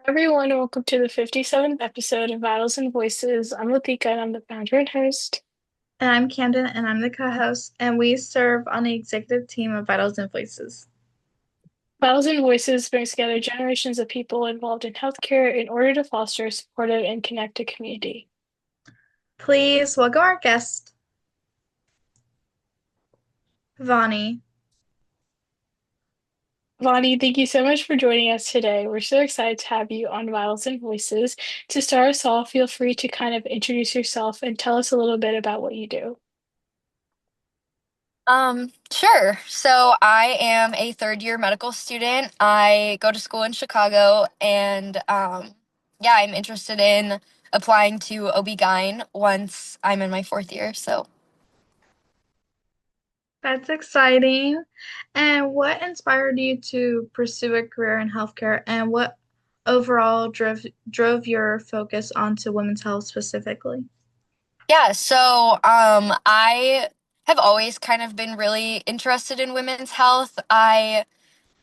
Everyone, welcome to the 57th episode of Battles and Voices. I'm Latika and I'm the founder and host. And I'm Camden, and I'm the co-host, and we serve on the executive team of Vitals and Voices. Battles and Voices brings together generations of people involved in healthcare in order to foster a supportive and connected community. Please welcome our guest, Vani. Vani, thank you so much for joining us today. We're so excited to have you on Battles and Voices. To start us off, feel free to kind of introduce yourself and tell us a little bit about what you do. Sure. So I am a third year medical student. I go to school in Chicago and yeah, I'm interested in applying to OB-GYN once I'm in my fourth year. So That's exciting. And what inspired you to pursue a career in healthcare, and what overall drove your focus onto women's health specifically? yeah, so I have always kind of been really interested in women's health. I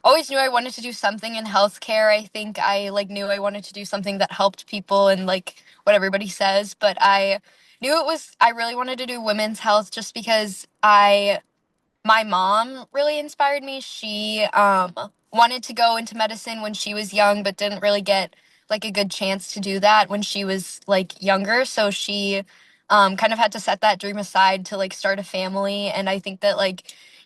always knew I wanted to do something in healthcare. I think I knew I wanted to do something that helped people and what everybody says, but I knew I really wanted to do women's health just because I my mom really inspired me. She wanted to go into medicine when she was young, but didn't really get a good chance to do that when she was younger. So she kind of had to set that dream aside to start a family. And I think that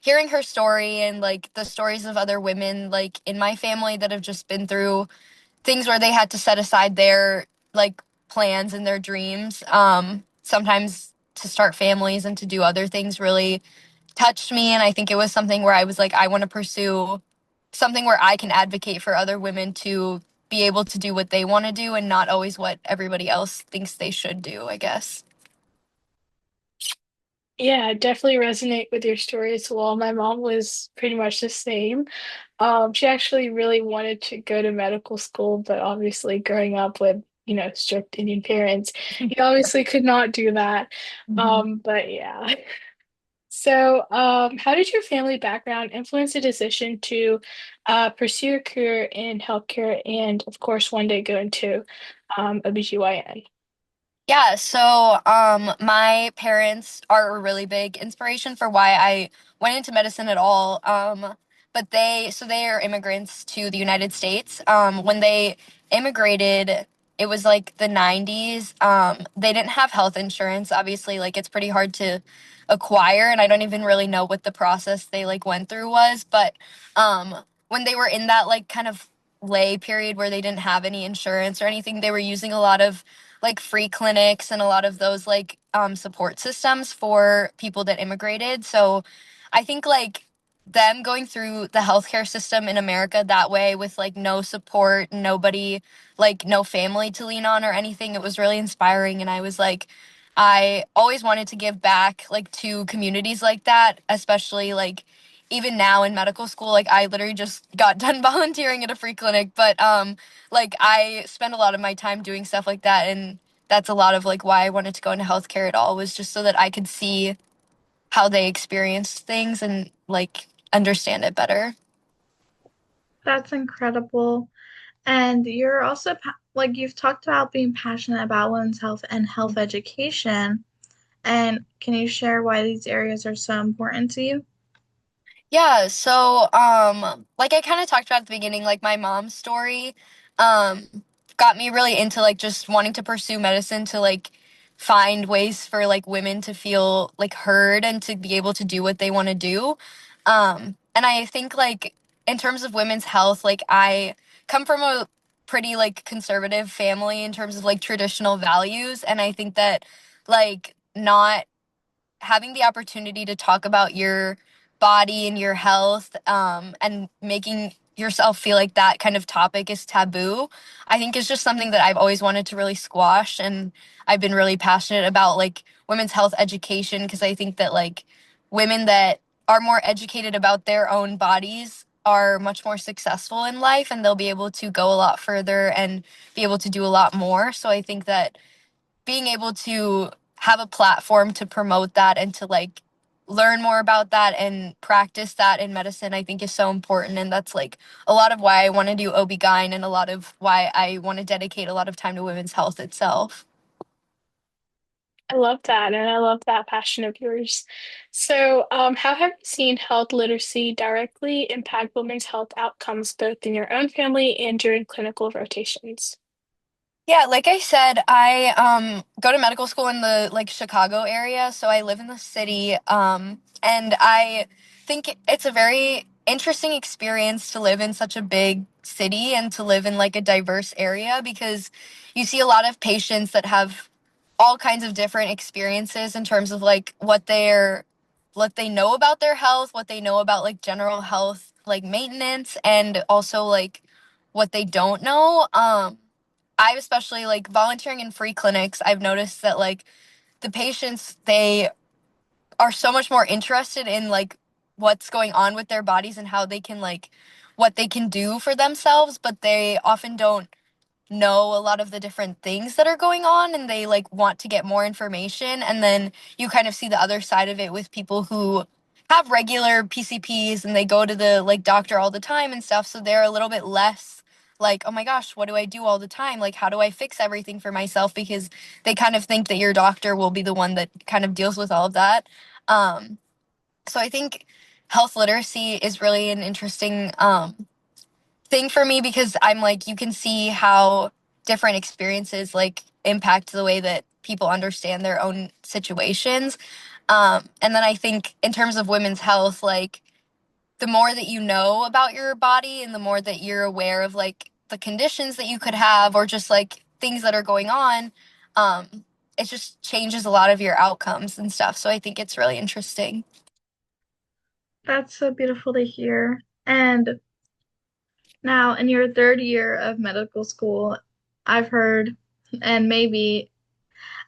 hearing her story and the stories of other women in my family that have just been through things where they had to set aside their plans and their dreams sometimes to start families and to do other things really touched me. And I think it was something where I was like, I want to pursue something where I can advocate for other women to be able to do what they want to do and not always what everybody else thinks they should do, I guess. Yeah, I definitely resonate with your story as well. My mom was pretty much the same. She actually really wanted to go to medical school, but obviously growing up with, strict Indian parents, you obviously could not do that. Mhm. But yeah. So, how did your family background influence the decision to pursue a career in healthcare and, of course, one day go into OBGYN? Yeah, so my parents are a really big inspiration for why I went into medicine at all. But they are immigrants to the United States. When they immigrated, it was like the 90s. They didn't have health insurance. Obviously, it's pretty hard to acquire, and I don't even really know what the process they went through was. But when they were in that kind of lay period where they didn't have any insurance or anything, they were using a lot of free clinics and a lot of those support systems for people that immigrated. So I think them going through the healthcare system in America that way with no support, nobody, no family to lean on or anything, it was really inspiring. And I was I always wanted to give back to communities like that, especially even now in medical school. I literally just got done volunteering at a free clinic, but I spend a lot of my time doing stuff like that, and that's a lot of why I wanted to go into healthcare at all, was just so that I could see how they experienced things and understand it better. That's incredible. And you're also you've talked about being passionate about women's health and health education. And can you share why these areas are so important to you? Yeah, so like I kind of talked about at the beginning, my mom's story um got me really into just wanting to pursue medicine to find ways for women to feel heard and to be able to do what they want to do. And I think in terms of women's health, I come from a pretty conservative family in terms of traditional values, and I think that not having the opportunity to talk about your body and your health and making yourself feel like that kind of topic is taboo, I think is just something that I've always wanted to really squash. And I've been really passionate about women's health education, because I think that women that are more educated about their own bodies are much more successful in life, and they'll be able to go a lot further and be able to do a lot more. So I think that being able to have a platform to promote that and to learn more about that and practice that in medicine, I think is so important. And that's like a lot of why I want to do OB-GYN and a lot of why I want to dedicate a lot of time to women's health itself. I love that, and I love that passion of yours. So, how have you seen health literacy directly impact women's health outcomes both in your own family and during clinical rotations? Yeah, like I said, I go to medical school in the like Chicago area, so I live in the city. And I think it's a very interesting experience to live in such a big city and to live in like a diverse area because you see a lot of patients that have all kinds of different experiences in terms of like what they know about their health, what they know about like general health like maintenance, and also like what they don't know. I've especially like volunteering in free clinics, I've noticed that like the patients, they are so much more interested in like what's going on with their bodies and how they can like what they can do for themselves, but they often don't know a lot of the different things that are going on and they like want to get more information. And then you kind of see the other side of it with people who have regular PCPs and they go to the like doctor all the time and stuff, so they're a little bit less like, oh my gosh, what do I do all the time, like how do I fix everything for myself, because they kind of think that your doctor will be the one that kind of deals with all of that. Um so I think health literacy is really an interesting thing for me because I'm like, you can see how different experiences like impact the way that people understand their own situations. And then I think in terms of women's health, like the more that you know about your body and the more that you're aware of like the conditions that you could have or just like things that are going on, um, it just changes a lot of your outcomes and stuff. So I think it's really interesting. That's so beautiful to hear. And now, in your third year of medical school, I've heard, and maybe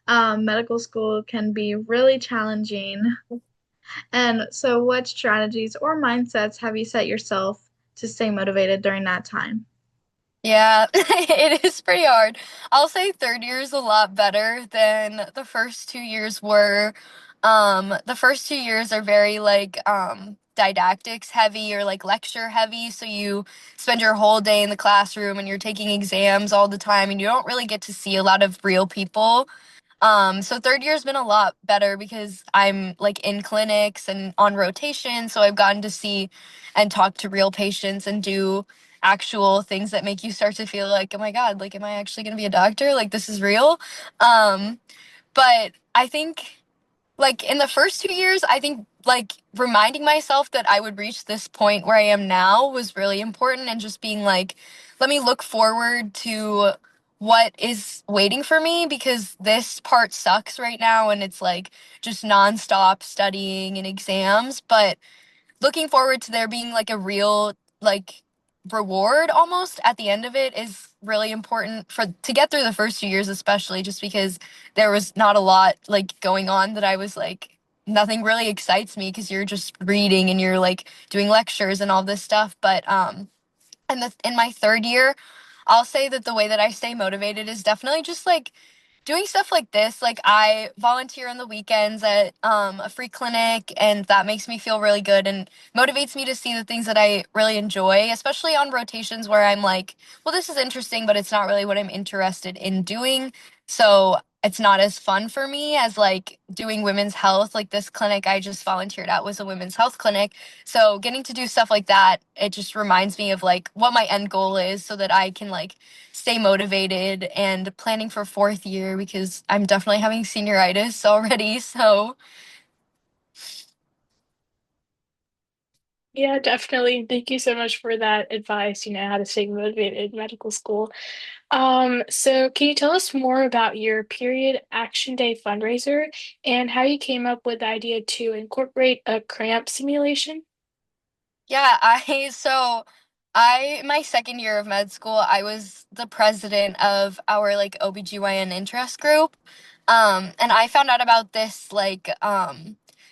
medical school can be really challenging. And so, what strategies or mindsets have you set yourself to stay motivated during that time? Yeah, it is pretty hard. I'll say third year is a lot better than the first 2 years were. The first 2 years are very like didactics heavy or like lecture heavy. So you spend your whole day in the classroom and you're taking exams all the time and you don't really get to see a lot of real people. So third year's been a lot better because I'm like in clinics and on rotation, so I've gotten to see and talk to real patients and do actual things that make you start to feel like, oh my God, like am I actually gonna be a doctor? Like this is real. Um, but I think like in the first 2 years, I think like reminding myself that I would reach this point where I am now was really important, and just being like, let me look forward to what is waiting for me because this part sucks right now and it's like just nonstop studying and exams. But looking forward to there being like a real like reward almost at the end of it is really important for to get through the first 2 years, especially just because there was not a lot like going on that I was like, nothing really excites me because you're just reading and you're like doing lectures and all this stuff. But in my third year, I'll say that the way that I stay motivated is definitely just like doing stuff like this. Like I volunteer on the weekends at a free clinic, and that makes me feel really good and motivates me to see the things that I really enjoy, especially on rotations where I'm like, well, this is interesting, but it's not really what I'm interested in doing. So it's not as fun for me as like doing women's health. Like this clinic I just volunteered at was a women's health clinic. So getting to do stuff like that, it just reminds me of like what my end goal is so that I can like stay motivated and planning for fourth year because I'm definitely having senioritis already. So Yeah, definitely. Thank you so much for that advice, how to stay motivated in medical school. So can you tell us more about your period action day fundraiser and how you came up with the idea to incorporate a cramp simulation? yeah, I my second year of med school, I was the president of our like OBGYN interest group. And I found out about this like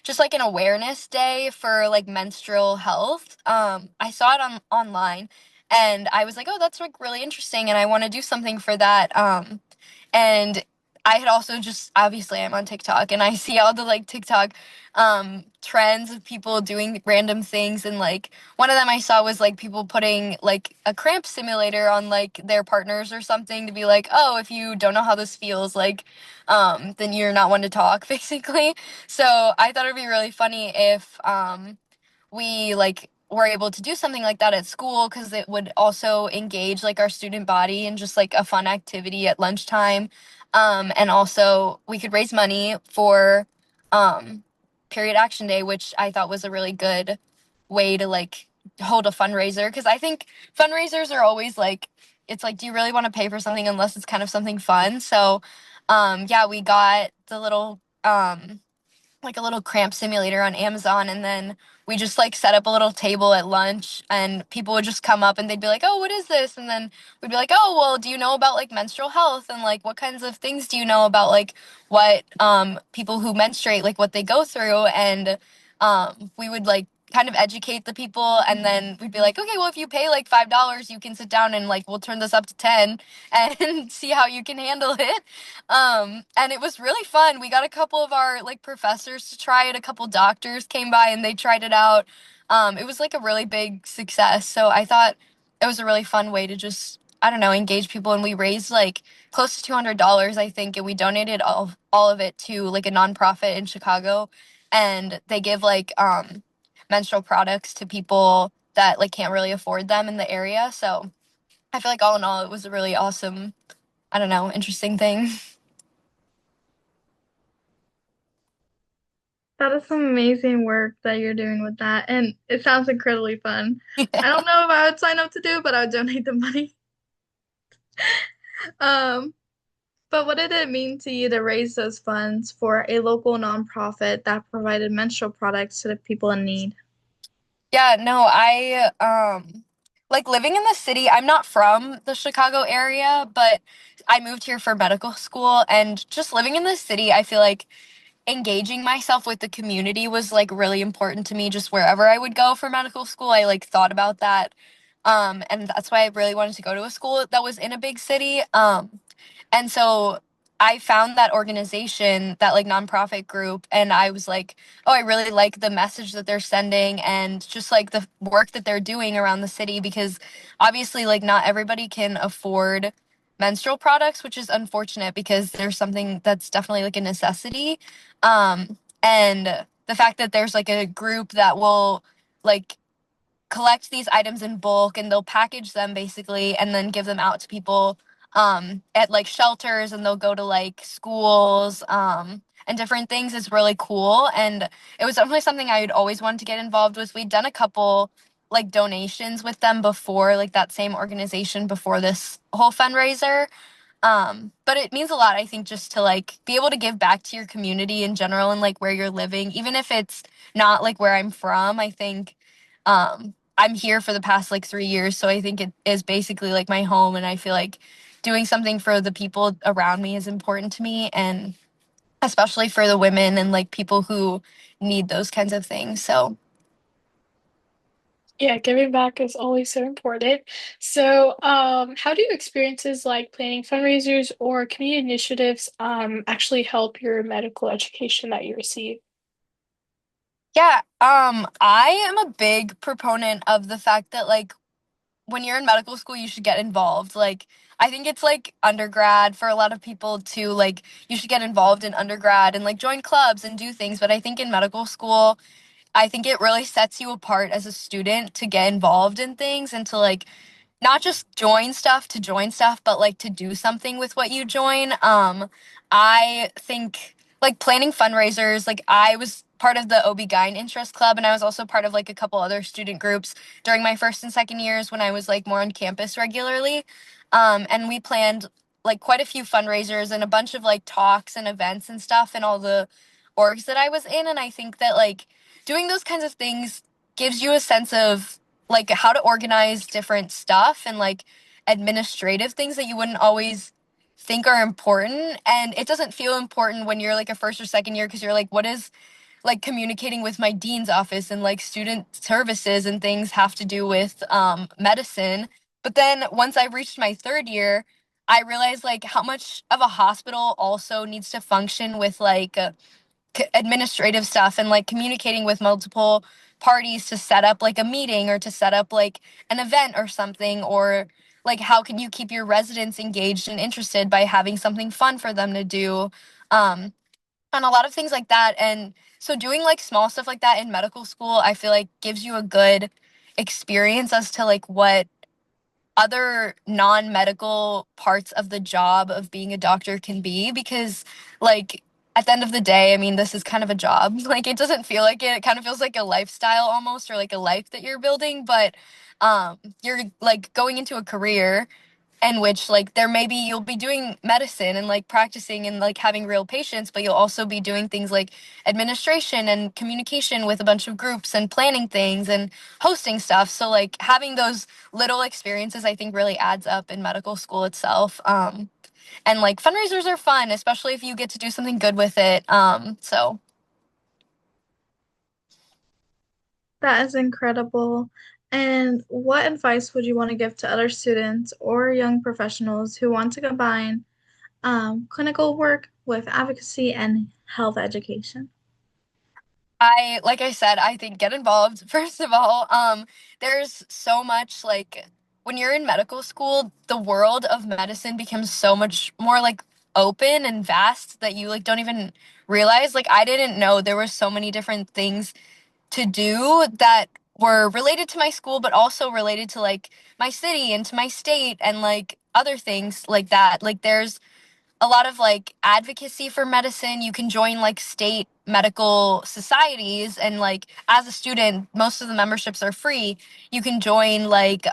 just like an awareness day for like menstrual health. I saw it on online and I was like, "Oh, that's like really interesting and I want to do something for that." And I had also just obviously I'm on TikTok and I see all the like TikTok trends of people doing random things, and like one of them I saw was like people putting like a cramp simulator on like their partners or something to be like, "Oh, if you don't know how this feels, like then you're not one to talk," basically. So, I thought it'd be really funny if we like were able to do something like that at school, because it would also engage like our student body and just like a fun activity at lunchtime. And also we could raise money for um, period action day, which I thought was a really good way to like hold a fundraiser, because I think fundraisers are always like, it's like, do you really want to pay for something unless it's kind of something fun? So yeah, we got the little like a little cramp simulator on Amazon, and then we just like set up a little table at lunch, and people would just come up and they'd be like, "Oh, what is this?" And then we'd be like, "Oh, well, do you know about like menstrual health, and like what kinds of things do you know about like what people who menstruate, like what they go through?" And we would like kind of educate the people, and then we'd be like, "Okay, well, if you pay like $5, you can sit down and like we'll turn this up to 10 and see how you can handle it." And it was really fun. We got a couple of our like professors to try it. A couple doctors came by and they tried it out. It was like a really big success. So I thought it was a really fun way to just, I don't know, engage people. And we raised like close to $200, I think, and we donated all of it to like a nonprofit in Chicago. And they give like menstrual products to people that like can't really afford them in the area. So I feel like all in all, it was a really awesome, I don't know, interesting thing. That is some amazing work that you're doing with that, and it sounds incredibly fun. I don't know if I would sign up to do it, but I would donate the money. Um, but what did it mean to you to raise those funds for a local nonprofit that provided menstrual products to the people in need? Yeah, no, I like living in the city. I'm not from the Chicago area, but I moved here for medical school, and just living in the city, I feel like engaging myself with the community was like really important to me. Just wherever I would go for medical school, I like thought about that. And that's why I really wanted to go to a school that was in a big city. And so I found that organization, that like nonprofit group, and I was like, oh, I really like the message that they're sending and just like the work that they're doing around the city, because obviously like not everybody can afford menstrual products, which is unfortunate because there's something that's definitely like a necessity. And the fact that there's like a group that will like collect these items in bulk, and they'll package them basically and then give them out to people at like shelters, and they'll go to like schools and different things, is really cool. And it was definitely something I would always wanted to get involved with. We'd done a couple like donations with them before, like that same organization, before this whole fundraiser. But it means a lot, I think, just to like be able to give back to your community in general and like where you're living, even if it's not like where I'm from. I think I'm here for the past like 3 years, so I think it is basically like my home, and I feel like doing something for the people around me is important to me, and especially for the women and like people who need those kinds of things. So Yeah, giving back is always so important. So, how do experiences like planning fundraisers or community initiatives actually help your medical education that you receive? yeah, I am a big proponent of the fact that like when you're in medical school, you should get involved. Like, I think it's like undergrad for a lot of people to like, you should get involved in undergrad and like join clubs and do things. But I think in medical school, I think it really sets you apart as a student to get involved in things and to like not just join stuff to join stuff, but like to do something with what you join. I think like planning fundraisers, like I was part of the OB-GYN interest club, and I was also part of like a couple other student groups during my first and second years when I was like more on campus regularly. And we planned like quite a few fundraisers and a bunch of like talks and events and stuff in all the orgs that I was in. And I think that like doing those kinds of things gives you a sense of like how to organize different stuff and like administrative things that you wouldn't always think are important. And it doesn't feel important when you're like a first or second year, because you're like, what is like communicating with my dean's office and like student services and things have to do with medicine? But then once I reached my third year, I realized like how much of a hospital also needs to function with like administrative stuff and like communicating with multiple parties to set up like a meeting or to set up like an event or something, or like how can you keep your residents engaged and interested by having something fun for them to do, um and a lot of things like that. And so doing like small stuff like that in medical school, I feel like gives you a good experience as to like what other non-medical parts of the job of being a doctor can be, because like at the end of the day, I mean, this is kind of a job. Like it doesn't feel like it. It kind of feels like a lifestyle almost, or like a life that you're building, but you're like going into a career in which like there maybe you'll be doing medicine and like practicing and like having real patients, but you'll also be doing things like administration and communication with a bunch of groups and planning things and hosting stuff. So like having those little experiences I think really adds up in medical school itself. And like fundraisers are fun, especially if you get to do something good with it. So That is incredible. And what advice would you want to give to other students or young professionals who want to combine clinical work with advocacy and health education? like I said, I think get involved. First of all, there's so much like when you're in medical school, the world of medicine becomes so much more like open and vast that you like don't even realize. Like I didn't know there were so many different things to do that were related to my school, but also related to like my city and to my state and like other things like that. Like there's a lot of like advocacy for medicine. You can join like state medical societies, and like as a student, most of the memberships are free. You can join like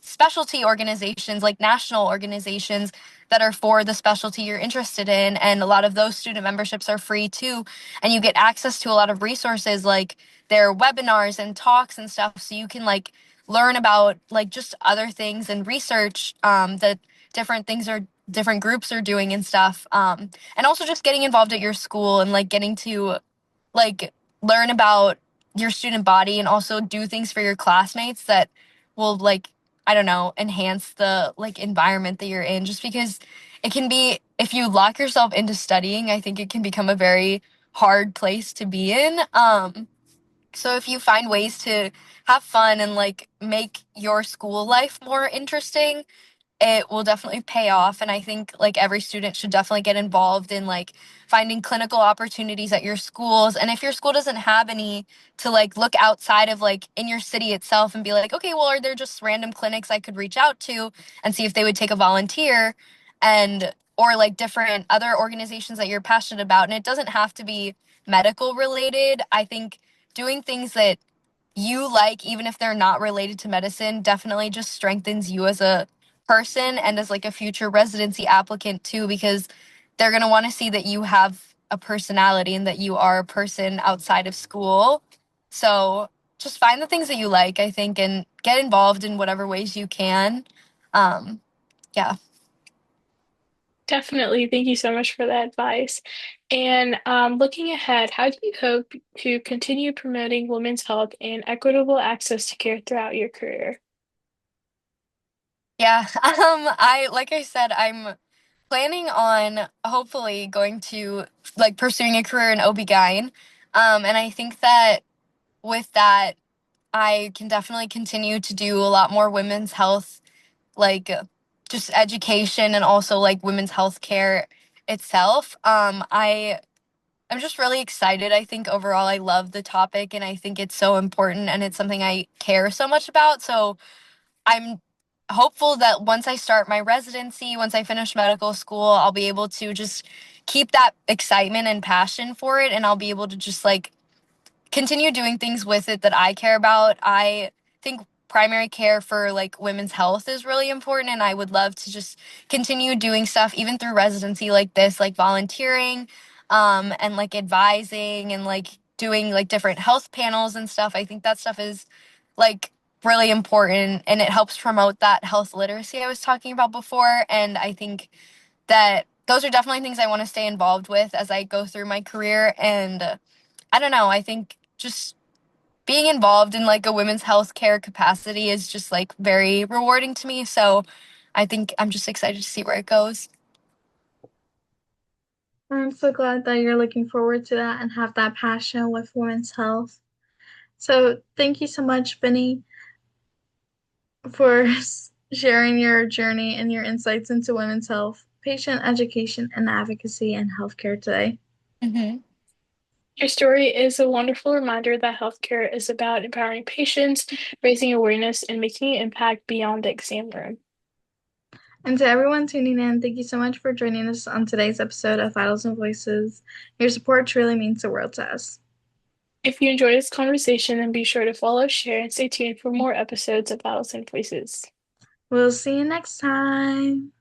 specialty organizations, like national organizations that are for the specialty you're interested in, and a lot of those student memberships are free too. And you get access to a lot of resources like their webinars and talks and stuff, so you can like learn about like just other things and research that different things are different groups are doing and stuff. And also just getting involved at your school and like getting to like learn about your student body and also do things for your classmates that will like, I don't know, enhance the like environment that you're in, just because it can be, if you lock yourself into studying, I think it can become a very hard place to be in. So if you find ways to have fun and like make your school life more interesting, it will definitely pay off. And I think like every student should definitely get involved in like finding clinical opportunities at your schools. And if your school doesn't have any, to like look outside of like in your city itself and be like, okay, well, are there just random clinics I could reach out to and see if they would take a volunteer, and or like different other organizations that you're passionate about. And it doesn't have to be medical related. I think doing things that you like, even if they're not related to medicine, definitely just strengthens you as a person and as like a future residency applicant too, because they're going to want to see that you have a personality and that you are a person outside of school. So just find the things that you like, I think, and get involved in whatever ways you can. Um, yeah. Definitely. Thank you so much for that advice. And looking ahead, how do you hope to continue promoting women's health and equitable access to care throughout your career? Yeah. Like I said, I'm planning on hopefully going to like pursuing a career in OB-GYN. And I think that with that, I can definitely continue to do a lot more women's health, like just education and also like women's health care itself. I'm just really excited. I think overall I love the topic and I think it's so important and it's something I care so much about. So I'm hopeful that once I start my residency, once I finish medical school, I'll be able to just keep that excitement and passion for it, and I'll be able to just like continue doing things with it that I care about. I think primary care for like women's health is really important, and I would love to just continue doing stuff even through residency like this, like volunteering, and like advising and like doing like different health panels and stuff. I think that stuff is like really important and it helps promote that health literacy I was talking about before. And I think that those are definitely things I want to stay involved with as I go through my career. And I don't know, I think just being involved in like a women's health care capacity is just like very rewarding to me. So I think I'm just excited to see where it goes. I'm so glad that you're looking forward to that and have that passion with women's health. So thank you so much, Benny, for sharing your journey and your insights into women's health, patient education, and advocacy in healthcare today. Hmm. Your story is a wonderful reminder that healthcare is about empowering patients, raising awareness, and making an impact beyond the exam room. And to everyone tuning in, thank you so much for joining us on today's episode of Vitals and Voices. Your support truly means the world to us. If you enjoyed this conversation, then be sure to follow, share, and stay tuned for more episodes of Battles and Voices. We'll see you next time.